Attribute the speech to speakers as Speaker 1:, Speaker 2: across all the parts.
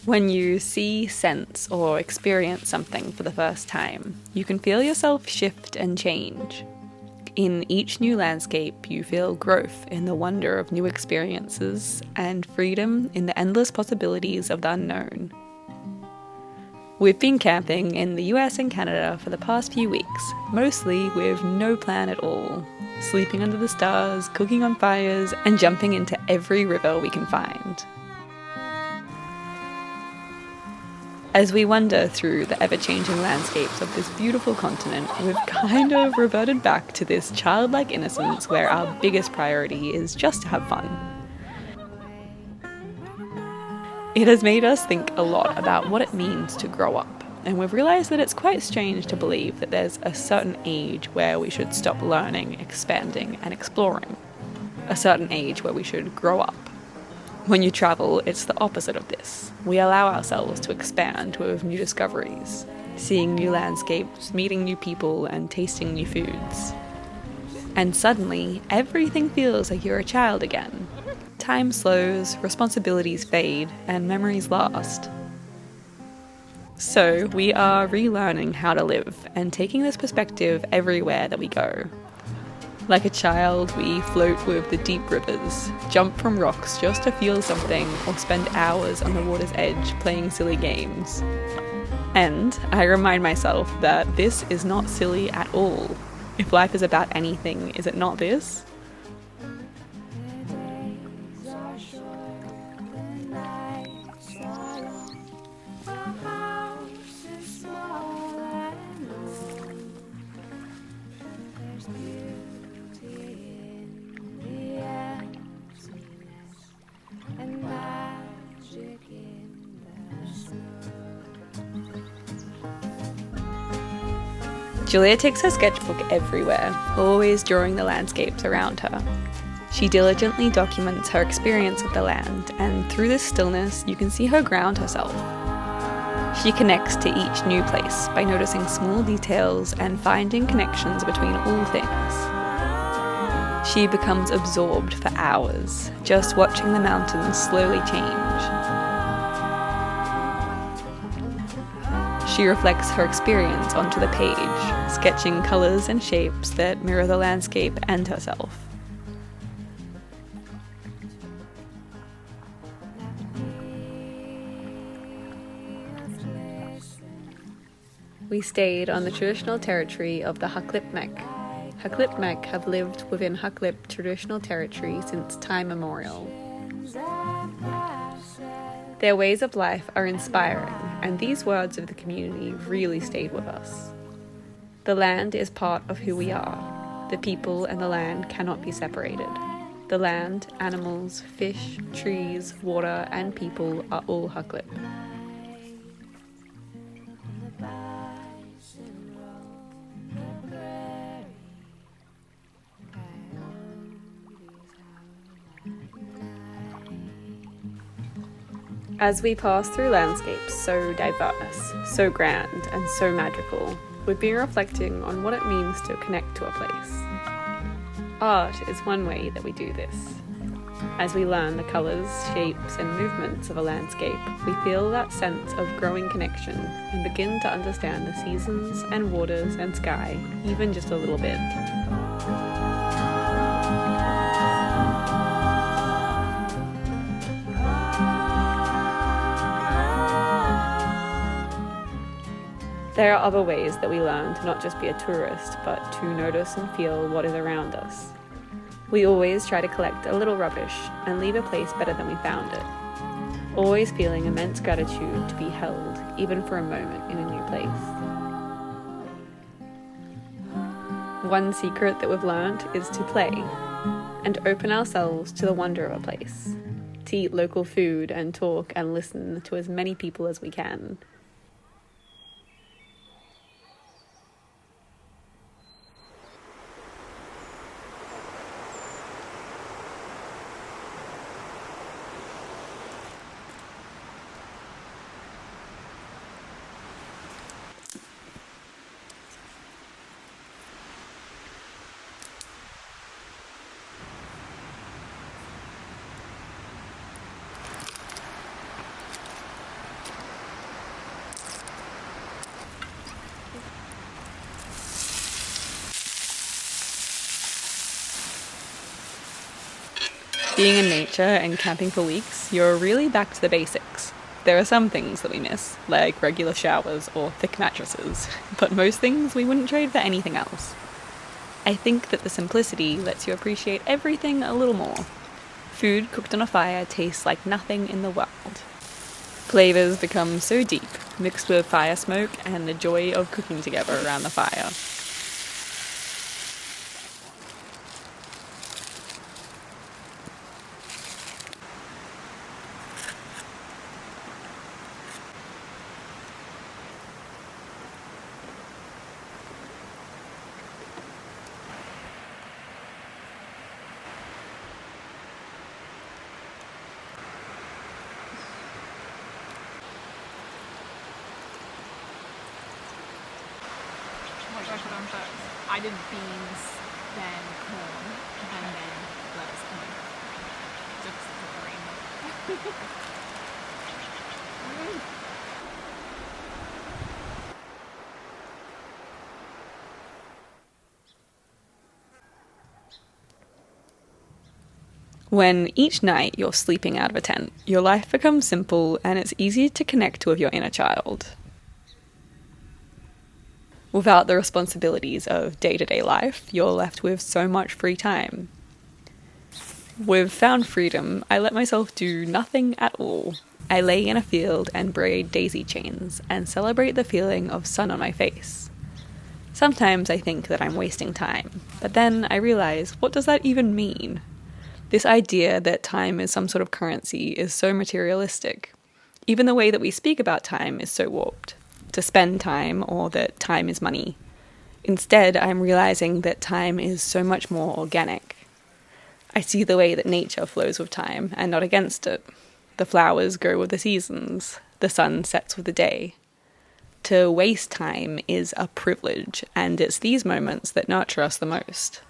Speaker 1: When you see, sense, or experience something for the first time, you can feel yourself shift and change. In each new landscape, you feel growth in the wonder of new experiences and freedom in the endless possibilities of the unknown. We've been camping in the US and Canada for the past few weeks, mostly with no plan at all, sleeping under the stars, cooking on fires, and jumping into every river we can find. As we wander through the ever-changing landscapes of this beautiful continent, we've kind of reverted back to this childlike innocence where our biggest priority is just to have fun. It has made us think a lot about what it means to grow up, and we've realised that it's quite strange to believe that there's a certain age where we should stop learning, expanding, and exploring. A certain age where we should grow up. When you travel, it's the opposite of this. We allow ourselves to expand with new discoveries, seeing new landscapes, meeting new people, and tasting new foods. And suddenly, everything feels like you're a child again. Time slows, responsibilities fade, and memories last. So, we are relearning how to live and taking this perspective everywhere that we go. Like a child, we float with the deep rivers, jump from rocks just to feel something, or spend hours on the water's edge playing silly games. And I remind myself that this is not silly at all. If life is about anything, is it not this? Julia takes her sketchbook everywhere, always drawing the landscapes around her. She diligently documents her experience of the land, and through this stillness, you can see her ground herself. She connects to each new place by noticing small details and finding connections between all things. She becomes absorbed for hours, just watching the mountains slowly change. She reflects her experience onto the page, sketching colours and shapes that mirror the landscape and herself. We stayed on the traditional territory of the Haklipmek. Haklipmek have lived within Haklip traditional territory since time immemorial. Their ways of life are inspiring, and these words of the community really stayed with us. The land is part of who we are. The people and the land cannot be separated. The land, animals, fish, trees, water, and people are all Haklip. As we pass through landscapes so diverse, so grand, and so magical, we've been reflecting on what it means to connect to a place. Art is one way that we do this. As we learn the colours, shapes, and movements of a landscape, we feel that sense of growing connection and begin to understand the seasons and waters and sky, even just a little bit. There are other ways that we learn to not just be a tourist, but to notice and feel what is around us. We always try to collect a little rubbish and leave a place better than we found it. Always feeling immense gratitude to be held, even for a moment, in a new place. One secret that we've learned is to play and open ourselves to the wonder of a place, to eat local food and talk and listen to as many people as we can. Being in nature and camping for weeks, you're really back to the basics. There are some things that we miss, like regular showers or thick mattresses, but most things we wouldn't trade for anything else. I think that the simplicity lets you appreciate everything a little more. Food cooked on a fire tastes like nothing in the world. Flavors become so deep, mixed with fire smoke and the joy of cooking together around the fire.
Speaker 2: I did beans, then corn, and then lettuce, and then just the rainbow.
Speaker 1: When each night you're sleeping out of a tent, your life becomes simple and it's easy to connect with your inner child. Without the responsibilities of day-to-day life, you're left with so much free time. With found freedom, I let myself do nothing at all. I lay in a field and braid daisy chains and celebrate the feeling of sun on my face. Sometimes I think that I'm wasting time, but then I realize, what does that even mean? This idea that time is some sort of currency is so materialistic. Even the way that we speak about time is so warped. To spend time, or that time is money. Instead, I'm realizing that time is so much more organic. I see the way that nature flows with time, and not against it. The flowers grow with the seasons, the sun sets with the day. To waste time is a privilege, and it's these moments that nurture us the most.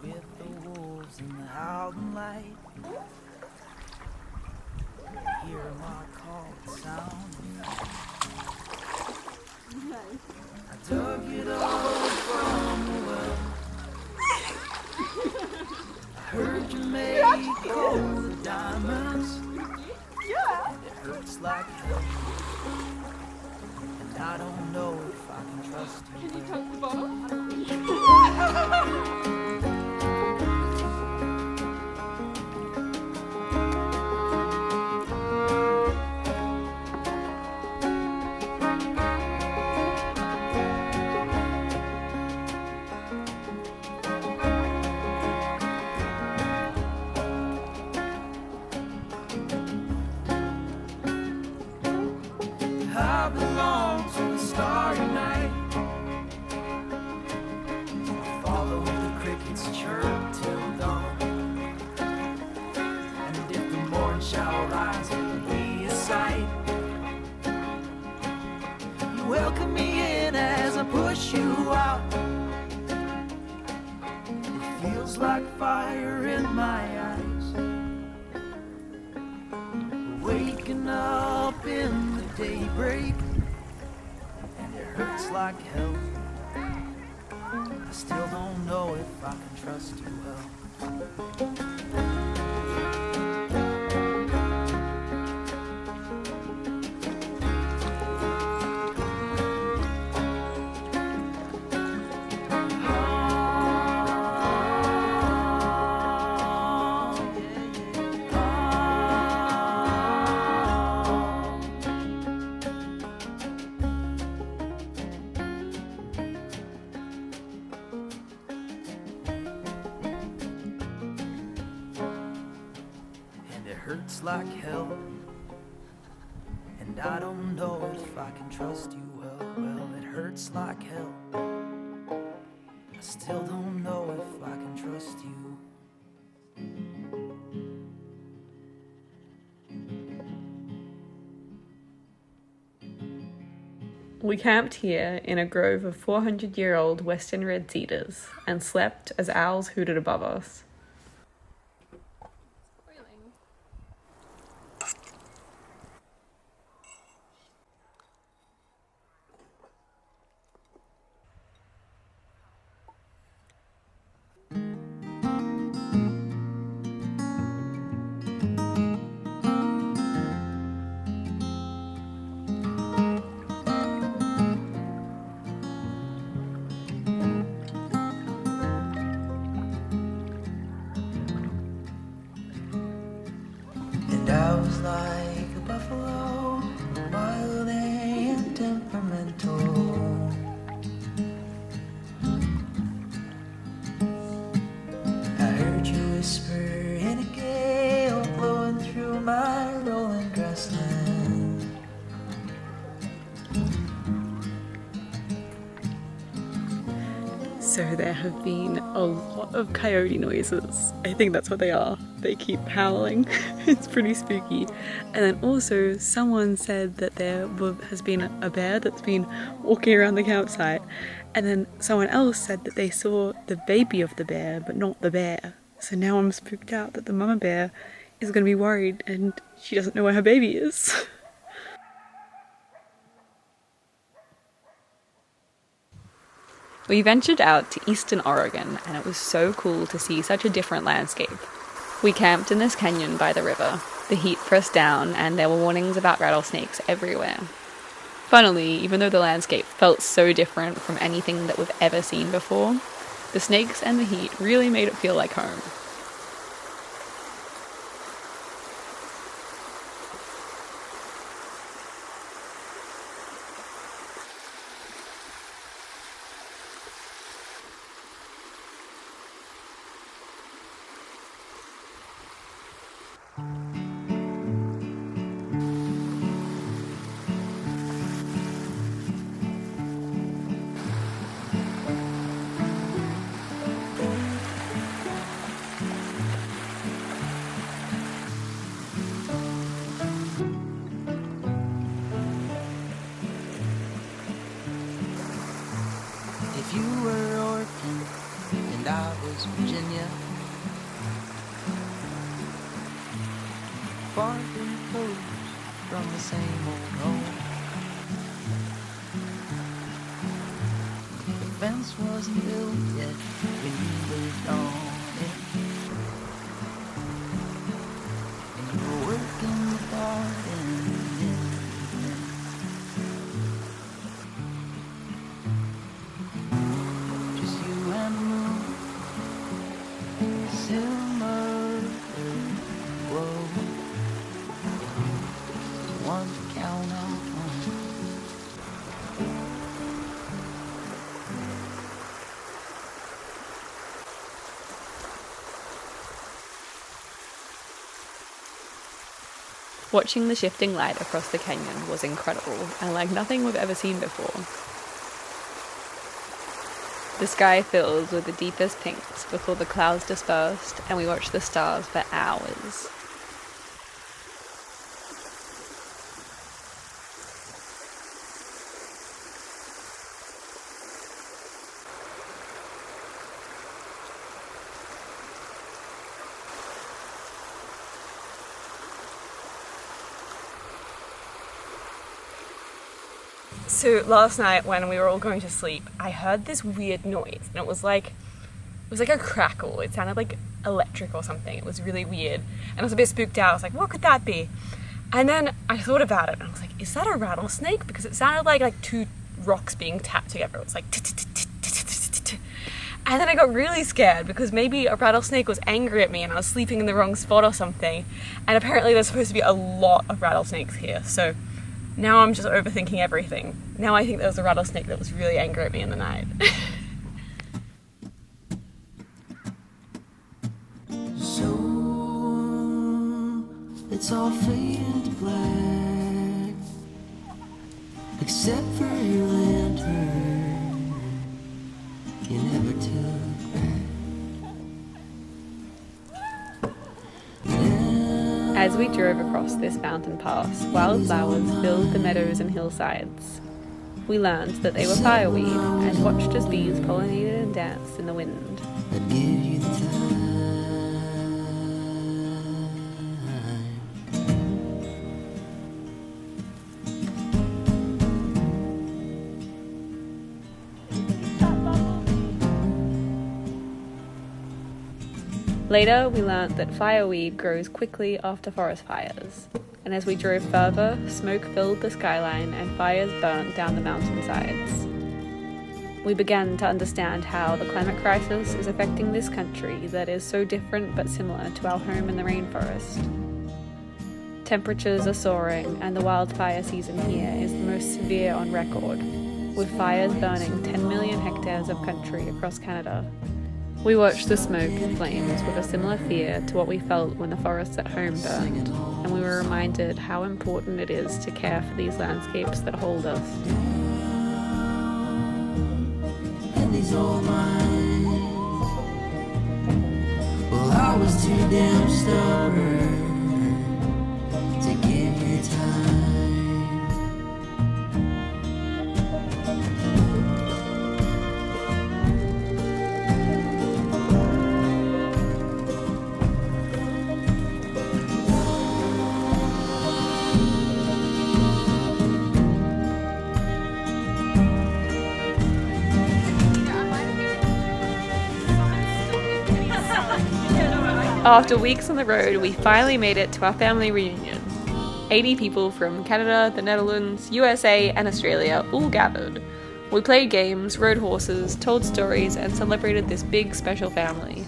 Speaker 3: With the wolves and the howling light, hear my call sound. I dug it up from the well. I heard you make all the diamonds. And it hurts like hell. And I don't know if I can trust you. Can you touch the bottle? I belong to the starry night. I follow the crickets chirp till dawn. And if the morn shall rise, it'll be a sight. You welcome me in as I push you out. It feels like fire in my eyes. Waking up in the daybreak, and it hurts like hell. I still don't know if I can trust you well. hurts like hell. And I don't know if I can trust you well, it hurts like hell. I still don't know if I can trust you.
Speaker 1: We camped here in a grove of 400-year-old western red cedars and slept as owls hooted above us.
Speaker 3: And I was like a buffalo, wild and temperamental. I heard you whisper in a gale blowing through my rolling grasslands.
Speaker 1: So there have been a lot of coyote noises. I think that's what they are. They keep howling. It's pretty spooky. And then also someone said that there has been a bear that's been walking around the campsite. And then someone else said that they saw the baby of the bear, but not the bear. So now I'm spooked out that the mama bear is going to be worried and she doesn't know where her baby is. We ventured out to eastern Oregon and it was so cool to see such a different landscape. We camped in this canyon by the river. The heat pressed down and there were warnings about rattlesnakes everywhere. Funnily, even though the landscape felt so different from anything that we've ever seen before, the snakes and the heat really made it feel like home.
Speaker 3: If you were Oregon and I was Virginia, far and close from the same old home. The fence wasn't built yet when you lived on it, and you were working the garden in the wind. Just you and the moon, summer glow, one to count on.
Speaker 1: Watching the shifting light across the canyon was incredible and like nothing we've ever seen before. The sky filled with the deepest pinks before the clouds dispersed and we watched the stars for hours. So last night when we were all going to sleep, I heard this weird noise and it was like a crackle. It sounded like electric or something. It was really weird. And I was a bit spooked out. I was like, what could that be? And then I thought about it and I was like, is that a rattlesnake? Because it sounded like two rocks being tapped together. It was like and then I got really scared because maybe a rattlesnake was angry at me and I was sleeping in the wrong spot or something. And apparently there's supposed to be a lot of rattlesnakes here. So now I'm just overthinking everything. Now I think there was a rattlesnake that was really angry at me in the night.
Speaker 3: So it's all fading to black, except for your lantern you never took back.
Speaker 1: As we drove across this mountain pass, wildflowers filled the meadows and hillsides. We learned that they were fireweed and watched as bees pollinated and danced in the wind.
Speaker 3: I'd give you the time.
Speaker 1: Later, we learnt that fireweed grows quickly after forest fires, and as we drove further, smoke filled the skyline and fires burnt down the mountainsides. We began to understand how the climate crisis is affecting this country that is so different but similar to our home in the rainforest. Temperatures are soaring, and the wildfire season here is the most severe on record, with fires burning 10 million hectares of country across Canada. We watched the smoke and flames with a similar fear to what we felt when the forests at home burned, and we were reminded how important it is to care for these landscapes that hold us.
Speaker 3: And these old lines, well, I was too damn stubborn to give you time.
Speaker 1: After weeks on the road, we finally made it to our family reunion. 80 people from Canada, the Netherlands, USA, and Australia all gathered. We played games, rode horses, told stories, and celebrated this big special family.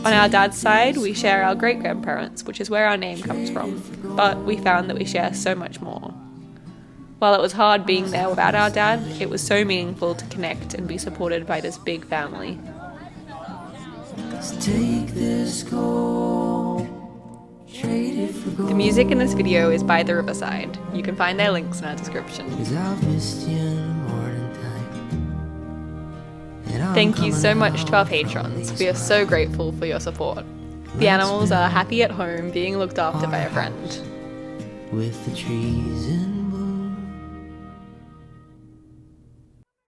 Speaker 1: On our dad's side, we share our great-grandparents, which is where our name comes from, but we found that we share so much more. While it was hard being there without our dad, it was so meaningful to connect and be supported by this big family. The music in this video is by The Riverside. You can find their links in our description. Thank you so much to our patrons. We are so grateful for your support. The animals are happy at home being looked after by a friend.
Speaker 3: With the trees and